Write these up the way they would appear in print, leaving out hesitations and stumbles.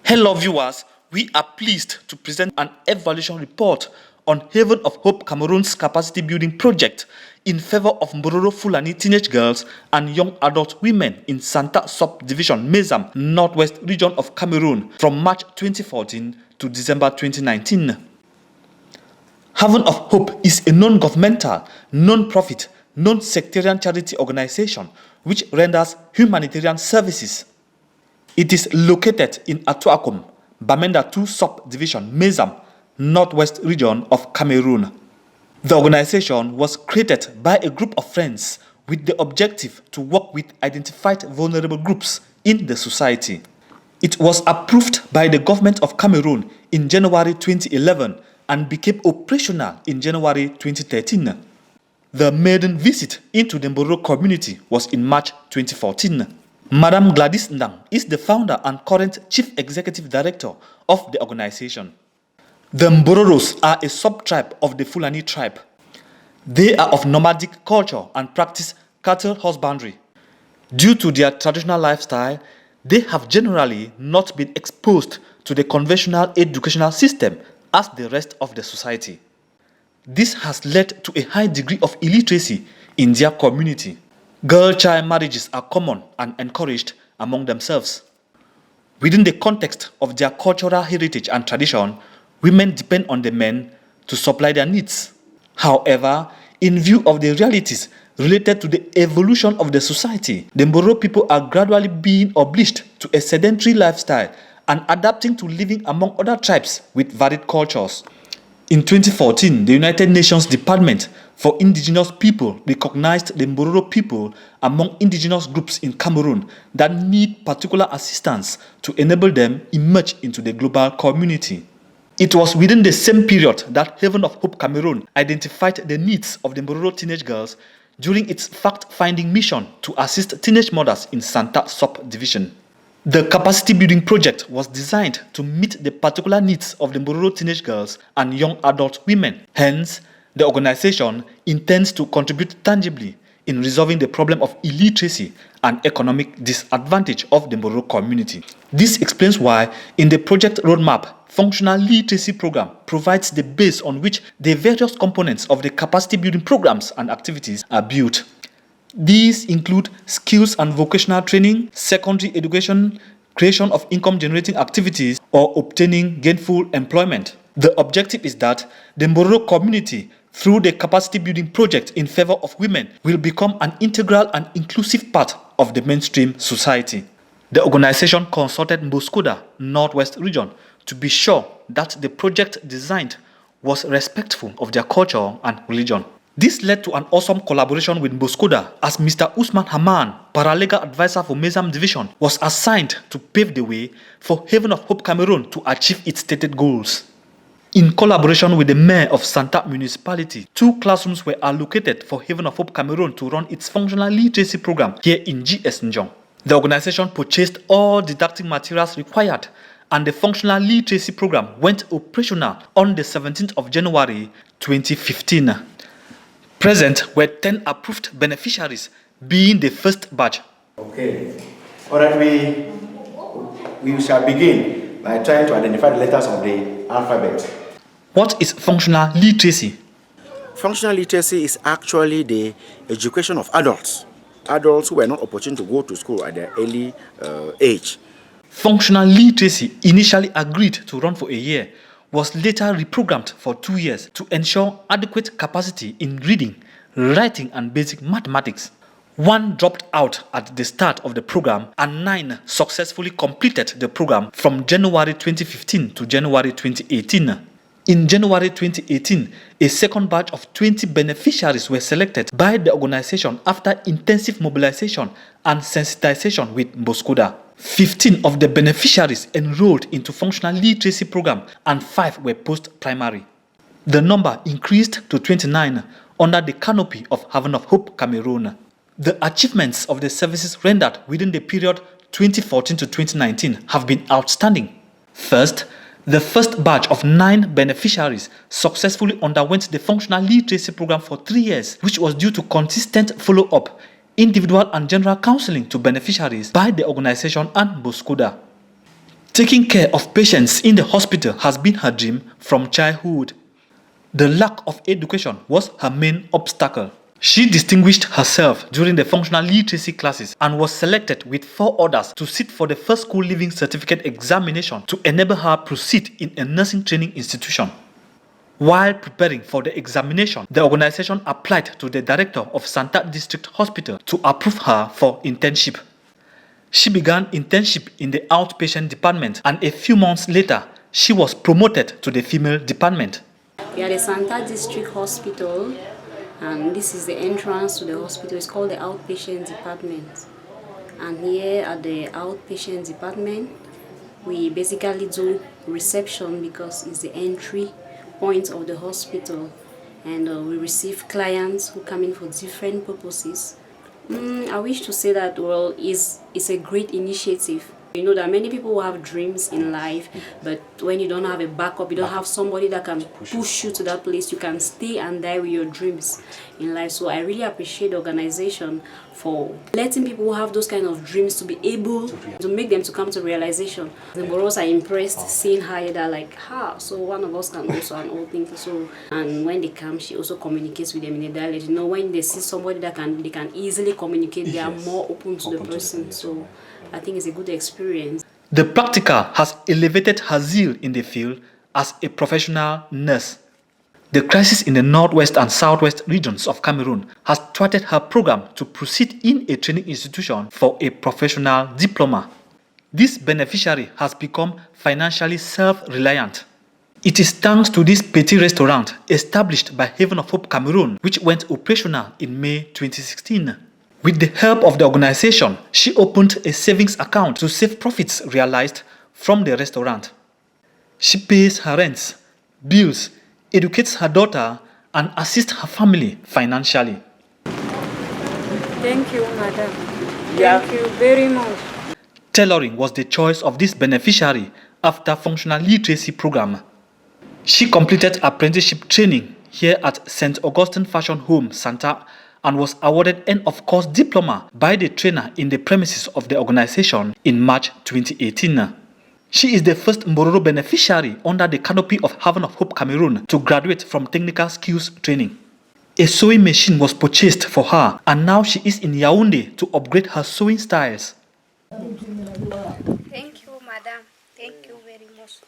Hello viewers, we are pleased to present an evaluation report on Haven of Hope Cameroon's capacity building project in favor of Mbororo Fulani teenage girls and young adult women in Santa Subdivision, Mezam, Northwest region of Cameroon from March 2014 to December 2019. Haven of Hope is a non-governmental, non-profit, non-sectarian charity organization which renders humanitarian services. It is located in Atuakom, Bamenda 2 Subdivision, Mezam, Northwest region of Cameroon. The organization was created by a group of friends with the objective to work with identified vulnerable groups in the society. It was approved by the government of Cameroon in January 2011 and became operational in January 2013. The maiden visit into the Mbororo community was in March 2014. Madam Gladys Ndang is the founder and current Chief Executive Director of the organization. The Mbororos are a sub-tribe of the Fulani tribe. They are of nomadic culture and practice cattle husbandry. Due to their traditional lifestyle, they have generally not been exposed to the conventional educational system as the rest of the society. This has led to a high degree of illiteracy in their community. Girl-child marriages are common and encouraged among themselves. Within the context of their cultural heritage and tradition, women depend on the men to supply their needs. However, in view of the realities related to the evolution of the society, the Mbororo people are gradually being obliged to a sedentary lifestyle and adapting to living among other tribes with varied cultures. In 2014, the United Nations Department for Indigenous People recognized the Mbororo people among indigenous groups in Cameroon that need particular assistance to enable them emerge into the global community. It was within the same period that Haven of Hope Cameroon identified the needs of the Mbororo teenage girls during its fact-finding mission to assist teenage mothers in Santa Subdivision. The capacity building project was designed to meet the particular needs of the Mbororo teenage girls and young adult women. Hence, the organization intends to contribute tangibly in resolving the problem of illiteracy and economic disadvantage of the Mbororo community. This explains why, in the project roadmap, Functional Literacy Program provides the base on which the various components of the capacity building programs and activities are built. These include skills and vocational training, secondary education, creation of income-generating activities, or obtaining gainful employment. The objective is that the Mbororo community, through the capacity building project in favor of women, will become an integral and inclusive part of the mainstream society. The organization consulted Mboskoda, Northwest region, to be sure that the project designed was respectful of their culture and religion. This led to an awesome collaboration with Mboskoda as Mr. Usman Haman, paralegal advisor for Mezam Division, was assigned to pave the way for Haven of Hope Cameroon to achieve its stated goals. In collaboration with the mayor of Santa Municipality, 2 classrooms were allocated for Haven of Hope Cameroon to run its functional literacy program here in GS Njong. The organization purchased all didactic materials required, and the functional literacy program went operational on the 17th of January 2015. Present were 10 approved beneficiaries, being the first batch. Okay. All right, we shall begin by trying to identify the letters of the alphabet. What is functional literacy? Functional literacy is actually the education of adults who were not opportune to go to school at their early age. Functional literacy, initially agreed to run for a year, was later reprogrammed for 2 years to ensure adequate capacity in reading, writing, and basic mathematics. 1 dropped out at the start of the program, and 9 successfully completed the program from January 2015 to January 2018. In January 2018, a second batch of 20 beneficiaries were selected by the organization after intensive mobilization and sensitization with Mboskoda. 15 of the beneficiaries enrolled into functional literacy program and 5 were post-primary. The number increased to 29 under the canopy of Haven of Hope Cameroon. The achievements of the services rendered within the period 2014 to 2019 have been outstanding. First, the first batch of 9 beneficiaries successfully underwent the functional literacy program for 3 years, which was due to consistent follow-up, individual and general counseling to beneficiaries by the organization and Mboskoda. Taking care of patients in the hospital has been her dream from childhood. The lack of education was her main obstacle. She distinguished herself during the functional literacy classes and was selected with 4 others to sit for the first school leaving certificate examination to enable her proceed in a nursing training institution. While preparing for the examination, the organization applied to the director of Santa District Hospital to approve her for internship. She began internship in the outpatient department, and a few months later, she was promoted to the female department. We are the Santa District Hospital, and this is the entrance to the hospital. It's called the outpatient department. And here at the outpatient department, we basically do reception because it's the entry point of the hospital, and we receive clients who come in for different purposes. I wish to say that, well, it's a great initiative. You know, there are many people who have dreams in life, but when you don't have a backup, you don't have somebody that can push you to that place, you can stay and die with your dreams in life. So I really appreciate the organization for letting people who have those kind of dreams to be able to make them to come to realization. The Mboros are impressed seeing her. They're like, so one of us can also an old thing. So, and when they come, she also communicates with them in a dialect. You know, when they see somebody that they can easily communicate, they are more open to the person. So I think it's a good experience. The practical has elevated her zeal in the field as a professional nurse. The crisis in the northwest and southwest regions of Cameroon has thwarted her program to proceed in a training institution for a professional diploma. This beneficiary has become financially self-reliant. It is thanks to this petit restaurant established by Haven of Hope Cameroon, which went operational in May 2016. With the help of the organization, she opened a savings account to save profits realized from the restaurant. She pays her rents, bills, educates her daughter, and assists her family financially. Thank you, madam. Thank you very much. Tailoring was the choice of this beneficiary after functional literacy program. She completed apprenticeship training here at St. Augustine Fashion Home, Santa, and was awarded end-of-course diploma by the trainer in the premises of the organization in March 2018. She is the first Mbororo beneficiary under the canopy of Haven of Hope Cameroon to graduate from technical skills training. A sewing machine was purchased for her, and now she is in Yaoundé to upgrade her sewing styles. Thank you, madam. Thank you very much.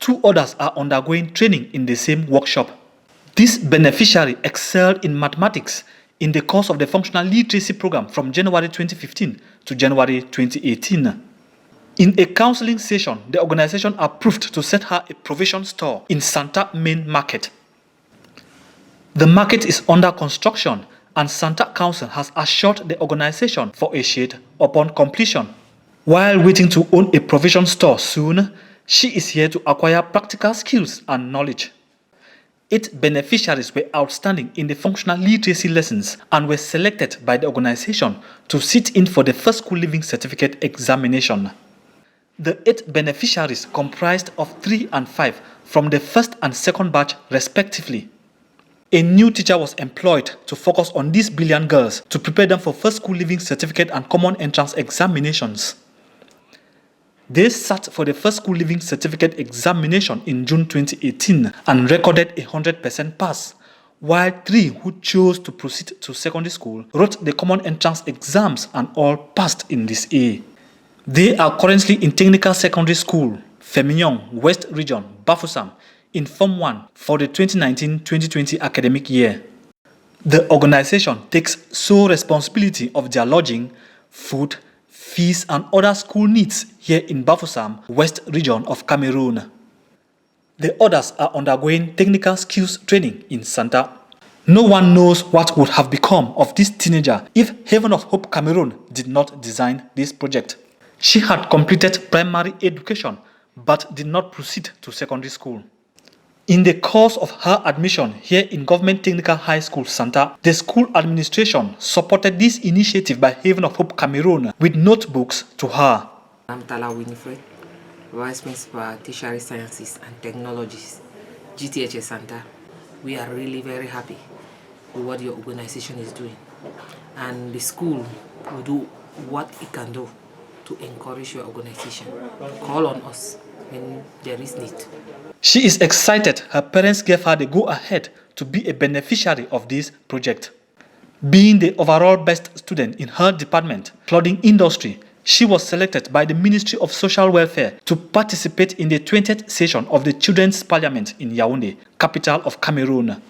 2 others are undergoing training in the same workshop. This beneficiary excelled in mathematics in the course of the functional literacy program from January 2015 to January 2018. In a counseling session, the organization approved to set her a provision store in Santa Main Market. The market is under construction, and Santa Council has assured the organization for a shade upon completion. While waiting to own a provision store soon, she is here to acquire practical skills and knowledge. 8 beneficiaries were outstanding in the functional literacy lessons and were selected by the organization to sit in for the first school leaving certificate examination. The 8 beneficiaries comprised of 3 and 5 from the first and second batch respectively. A new teacher was employed to focus on these brilliant girls to prepare them for first school leaving certificate and common entrance examinations. They sat for the first school leaving certificate examination in June 2018 and recorded a 100% pass, while 3 who chose to proceed to secondary school wrote the common entrance exams and all passed in this A. They are currently in Technical Secondary School, Femignon, West Region, Bafoussam, in Form 1 for the 2019-2020 academic year. The organization takes sole responsibility of their lodging, food, fees and other school needs here in Bafoussam, West Region of Cameroon. The others are undergoing technical skills training in Santa. No one knows what would have become of this teenager if Haven of Hope Cameroon did not design this project. She had completed primary education but did not proceed to secondary school. In the course of her admission here in Government Technical High School Santa, the school administration supported this initiative by Haven of Hope Cameroon with notebooks to her. I'm Tala Winifred, Vice Principal, Tertiary Sciences and Technologies, GTHS Santa. We are really very happy with what your organization is doing. And the school will do what it can do to encourage your organization. Call on us when there is need. She is excited her parents gave her the go-ahead to be a beneficiary of this project. Being the overall best student in her department, clothing industry, she was selected by the Ministry of Social Welfare to participate in the 20th session of the Children's Parliament in Yaoundé, capital of Cameroon.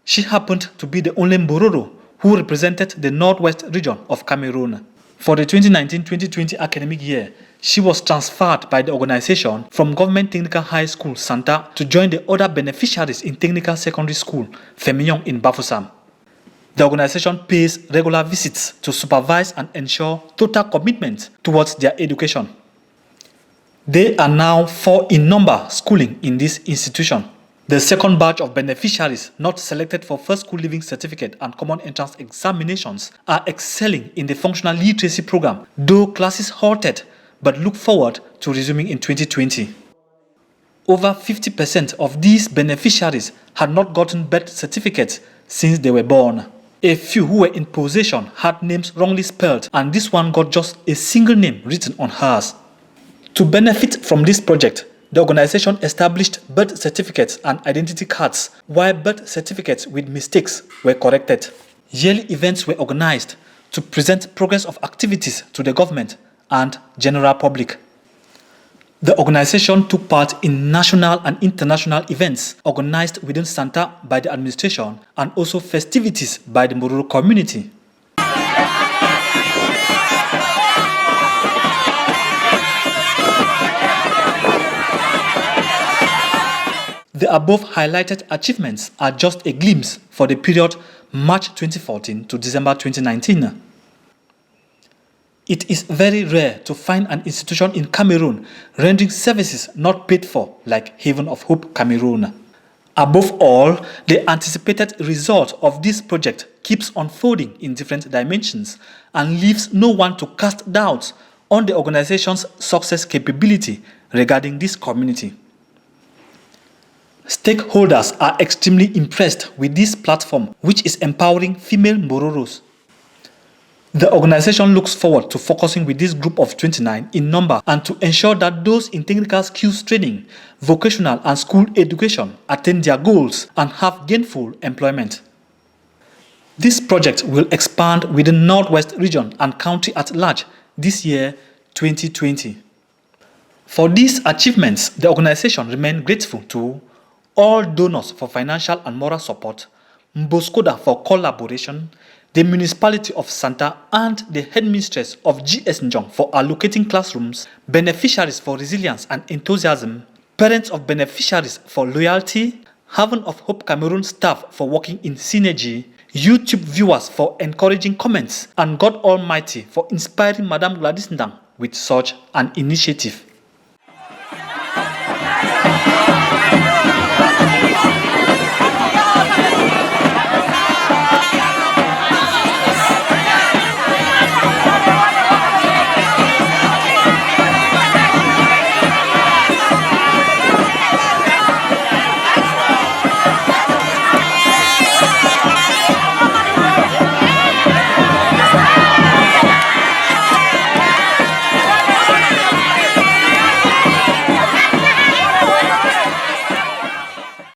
She happened to be the only Mbororo who represented the northwest region of Cameroon. For the 2019-2020 academic year, she was transferred by the organization from Government Technical High School Santa to join the other beneficiaries in Technical Secondary School Femiyong in Bafoussam. The organization pays regular visits to supervise and ensure total commitment towards their education. They are now 4 in number schooling in this institution. The second batch of beneficiaries not selected for first school living certificate and common entrance examinations are excelling in the functional literacy program, though classes halted, but look forward to resuming in 2020. Over 50% of these beneficiaries had not gotten birth certificates since they were born. A few who were in possession had names wrongly spelled, and this one got just a single name written on hers. To benefit from this project, the organization established birth certificates and identity cards, while birth certificates with mistakes were corrected. Yearly events were organized to present progress of activities to the government and general public. The organization took part in national and international events organized within Santa by the administration and also festivities by the Mbororo community. The above highlighted achievements are just a glimpse for the period March 2014 to December 2019. It is very rare to find an institution in Cameroon rendering services not paid for like Haven of Hope Cameroon. Above all, the anticipated result of this project keeps unfolding in different dimensions and leaves no one to cast doubts on the organization's success capability regarding this community. Stakeholders are extremely impressed with this platform, which is empowering female Mbororos. The organization looks forward to focusing with this group of 29 in number and to ensure that those in technical skills training, vocational and school education attain their goals and have gainful employment. This project will expand within Northwest region and country at large this year, 2020. For these achievements, the organization remains grateful to all donors for financial and moral support, Mboskoda for collaboration, the municipality of Santa and the headmistress of GS Njong for allocating classrooms, beneficiaries for resilience and enthusiasm, parents of beneficiaries for loyalty, Haven of Hope Cameroon staff for working in synergy, YouTube viewers for encouraging comments, and God Almighty for inspiring Madame Gladys Ndang with such an initiative.